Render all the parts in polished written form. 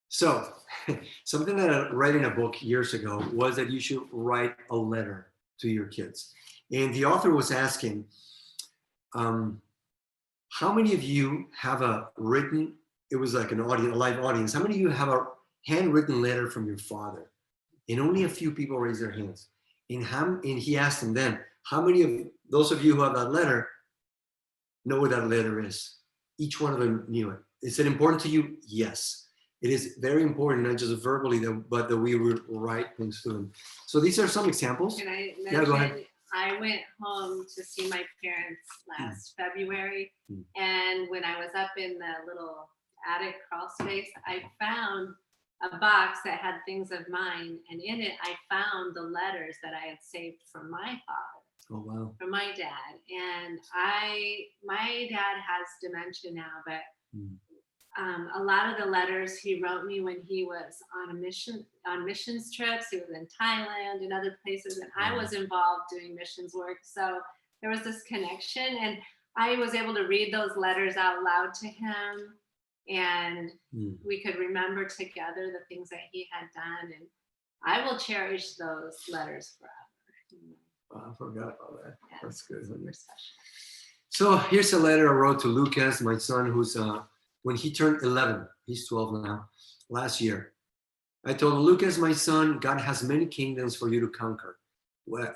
So, something that I read in a book years ago was that you should write a letter to your kids. And the author was asking, um, how many of you have a written, it was like an audience, a live audience, how many of you have a handwritten letter from your father? And only a few people raised their hands. And he asked them then, how many of those of you who have that letter know what that letter is? Each one of them knew it. Is it important to you? Yes. It is very important, not just verbally, but that we would write things to them. So these are some examples. Can I mention, yeah, go ahead. I went home to see my parents last February. And when I was up in the little attic crawl space, I found a box that had things of mine. And in it, I found the letters that I had saved from my father. Oh, wow. From my dad. And my dad has dementia now, but a lot of the letters he wrote me when he was on missions trips. He was in Thailand and other places, and I was involved doing missions work. So there was this connection, and I was able to read those letters out loud to him, and we could remember together the things that he had done. And I will cherish those letters forever. I forgot about that. Yeah, that's good. Super special. So here's a letter I wrote to Lucas, my son, who's when he turned 11, he's 12 now, last year. I told him, Lucas, my son, God has many kingdoms for you to conquer.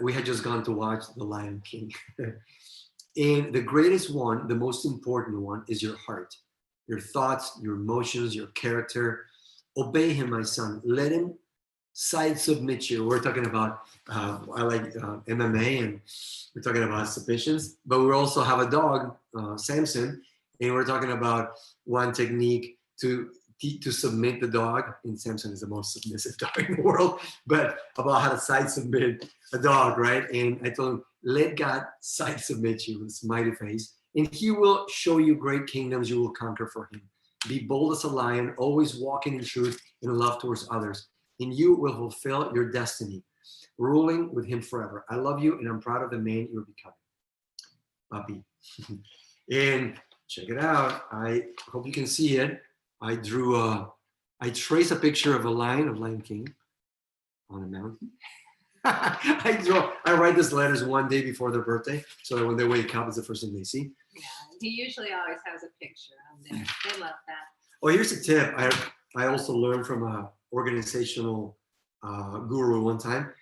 We had just gone to watch The Lion King. And the greatest one, the most important one, is your heart, your thoughts, your emotions, your character. Obey him, my son. Let him side submit you. We're talking about, I like MMA, and we're talking about submissions, but we also have a dog, Samson, and we're talking about one technique to submit the dog, and Samson is the most submissive dog in the world, but about how to side submit a dog, right? And I told him, let God side submit you with his mighty face, and he will show you great kingdoms you will conquer for him. Be bold as a lion, always walking in truth and love towards others, and you will fulfill your destiny, ruling with him forever. I love you, and I'm proud of the man you're becoming. Puppy. And check it out. I hope you can see it. I traced a picture of a lion, of Lion King, on a mountain. I write these letters one day before their birthday, so that when they wake up, it's the first thing they see. Yeah, he usually always has a picture on there. They love that. Oh, here's a tip. I also learned from a organizational guru one time.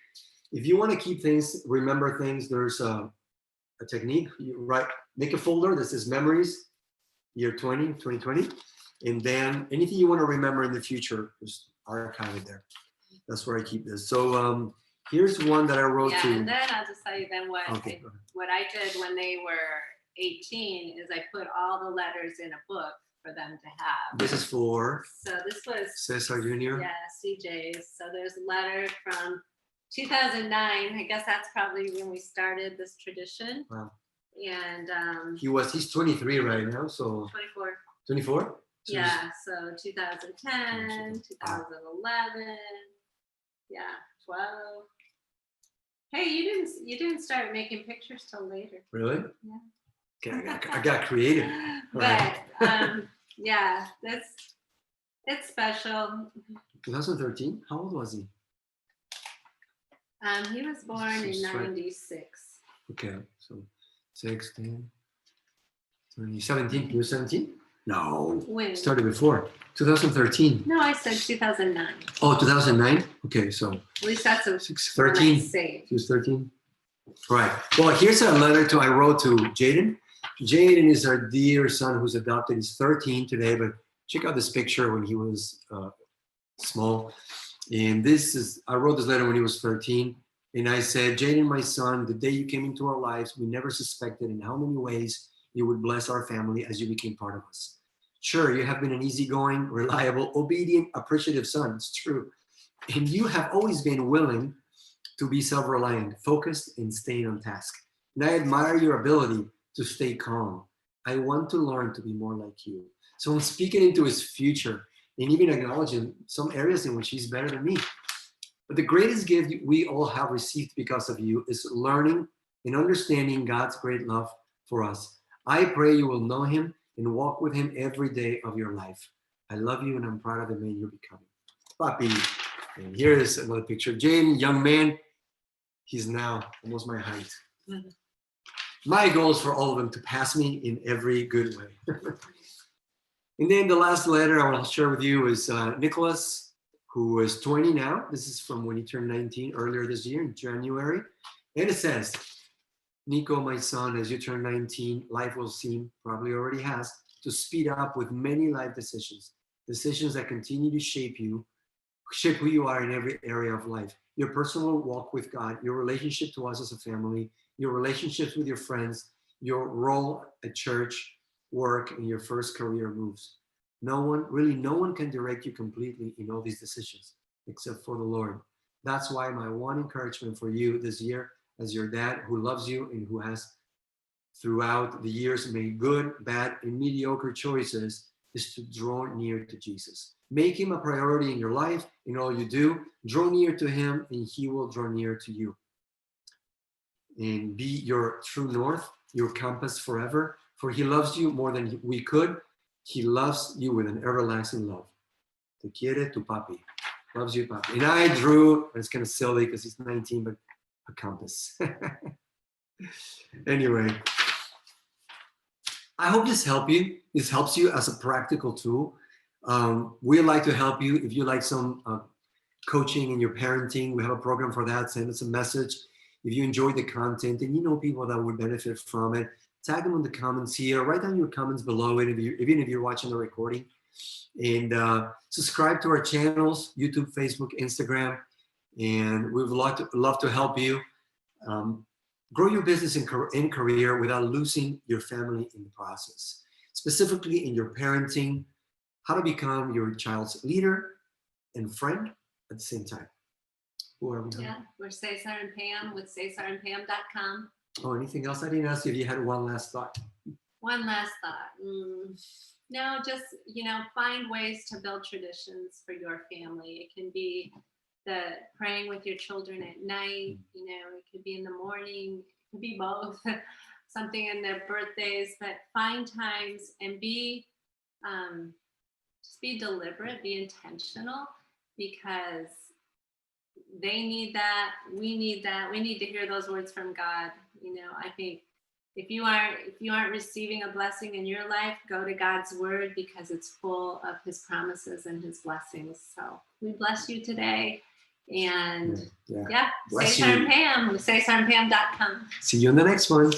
If you want to keep things, remember things, there's a technique. You make a folder that says memories, year 2020, and then anything you want to remember in the future, just archive it there. That's where I keep this. So here's one that I wrote to. And then I'll just tell you then what I did when they were 18 is I put all the letters in a book for them to have. This is for? So this was Cesar Jr.? Yeah, CJ's. So there's a letter from 2009. I guess that's probably when we started this tradition. Wow. And he's 23 right now, so 24. 24? So yeah, so 2010, 2011, yeah, 12. Hey, you didn't start making pictures till later. Really? Yeah. Okay, I got creative. But yeah, it's special. 2013? How old was he? He was born in 96. Okay, so 16, 17. He was 17? No. When? Started before. 2013. No, I said 2009. Oh, 2009? Okay, so. At least that's a 13. He was 13. Right. Well, here's a letter I wrote to Jaden. Jaden is our dear son who's adopted. He's 13 today, but check out this picture when he was small. And I wrote this letter when he was 13. And I said, Jaden, my son, the day you came into our lives, we never suspected in how many ways you would bless our family as you became part of us. Sure, you have been an easygoing, reliable, obedient, appreciative son. It's true. And you have always been willing to be self-reliant, focused, and staying on task. And I admire your ability to stay calm. I want to learn to be more like you. So I'm speaking into his future and even acknowledging some areas in which he's better than me. But the greatest gift we all have received because of you is learning and understanding God's great love for us. I pray you will know him and walk with him every day of your life. I love you and I'm proud of the man you're becoming. Papi. And here is another picture of Jaden, young man. He's now almost my height. My goal is for all of them to pass me in every good way. And then the last letter I want to share with you is Nicholas, who is 20 now. This is from when he turned 19 earlier this year in January. And it says, Nico, my son, as you turn 19, life will seem, probably already has, to speed up with many life decisions that continue to shape who you are in every area of life. Your personal walk with God, your relationship to us as a family, your relationships with your friends, your role at church, work, and your first career moves. No one can direct you completely in all these decisions except for the Lord. That's why my one encouragement for you this year, as your dad who loves you and who has throughout the years made good, bad, and mediocre choices, is to draw near to Jesus. Make him a priority in your life, in all you do. Draw near to him and he will draw near to you. And be your true north, your compass forever. For he loves you more than we could. He loves you with an everlasting love. Te quiere tu papi. Loves you, papi. And I drew, it's kind of silly because he's 19, but a compass. Anyway, I hope this helps you. This helps you as a practical tool. We'd like to help you. If you like some coaching in your parenting, we have a program for that. Send us a message. If you enjoy the content and you know people that would benefit from it, tag them in the comments here. Write down your comments below it, even if you're watching the recording. And subscribe to our channels, YouTube, Facebook, Instagram. And we would love to help you grow your business and career without losing your family in the process. Specifically in your parenting, how to become your child's leader and friend at the same time. Who are we? Yeah, we're Cesar and Pam with cesarandpam.com. Oh, anything else? I didn't ask you if you had one last thought. One last thought. No, just, find ways to build traditions for your family. It can be the praying with your children at night, it could be in the morning, it could be both, something in their birthdays, but find times and just be deliberate, be intentional, because they need that, we need to hear those words from God. I think if you aren't receiving a blessing in your life, go to God's word, because it's full of his promises and his blessings. So we bless you today. And Cesar and Pam, cesarandpam.com. See you in the next one.